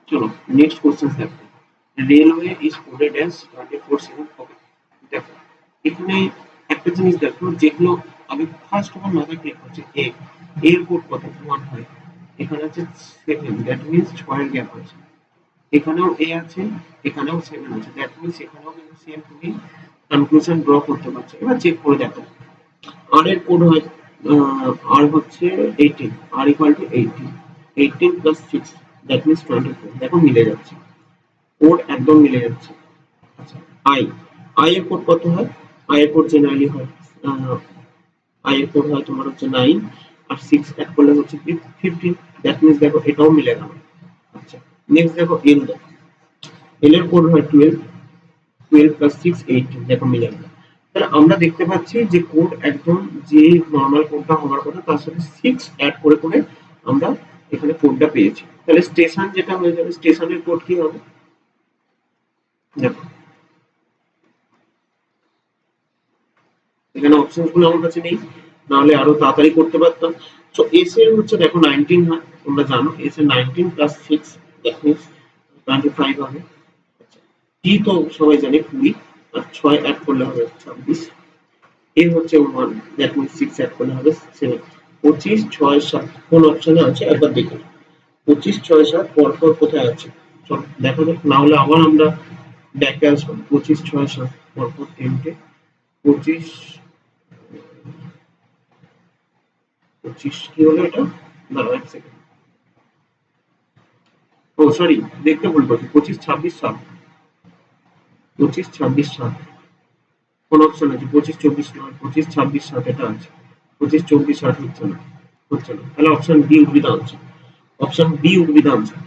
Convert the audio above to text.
চলো next question দেখো, railway is coded as 24/7। ওকে, দেখো এখানে একটা জিনিস দেখো, যেগুলো আমি ফার্স্ট অফ অল মাথায় ক্লিক করছি, এর কোড কত, 1 হয়। এখানে আছে 7, দ্যাট মিন্স 6 এর গ্যাপ আছে। এখানেও এ আছে, এখানেও 7 আছে, দ্যাট মিন্স এখানেও কিন্তু সেম তুমি কনক্লুশন ড্র করতে পারছো। এবার চেক করে দেখো, আর এর কোড হয় আর হচ্ছে 18, আর equal to 18, 18 plus 6 that means 24। দেখো মিলে যাচ্ছে, কোড একদম মিলে যাচ্ছে। আচ্ছা, আই, আই এর কোড কত হয়? আই এর কোড জেনারেলি হয় আই এর কোড হয় তোমার হচ্ছে 9, আর 6 অ্যাড করলে হচ্ছে 15, দ্যাট মিন্স দেখো এটাও মিলে গেল। আচ্ছা, নেক্সট দেখো এল, দেখো এল এর কোড হয় 12, 12 প্লাস 6 18, দেখো মিলে গেল। তাহলে আমরা দেখতে পাচ্ছি যে কোড একদম যে নরমাল কোডটা হওয়ার কথা তার সাথে 6 অ্যাড করে করে আমরা এখানে কোডটা পেয়েছি। তাহলে স্টেশন যেটা হয়ে যাবে, স্টেশনের কোড কি হবে দেখো, এখানে অপশনস গুলো আমার কাছে নেই, নাহলে আরো তাড়াতাড়ি করতে পারতাম। সো এস এর হচ্ছে দেখো 19 হয়, তোমরা জানো এস এর 19 প্লাস 6 দ্যাট মিন্স 25 হবে। টি তো সবাই জানে 20, আর 6 অ্যাড করলে হবে 26। এ হচ্ছে 1, দ্যাট মিন্স 6 অ্যাড করলে হবে 7। 25 6 7 কোন অপশনে আছে একবার দেখে, 25 6 7 পরপর কোথায় আছে, চলো দেখা যাক, না হলে আবার আমরা ব্যাকে আসবো। 25 6 7 পরপর 10টে, 25 25 কি হলো এটা, দাঁড়াও এক সেকেন্ড, ও সরি, দেখতে ভুল করছি, 25 26 7, 25 26 7 কোন অপশন আছে, 25 24 নয়, 25 26 7 এটা আছে, 25 24 8 হচ্ছে না, হচ্ছে না, তাহলে option B would be the answer, option B would be the answer.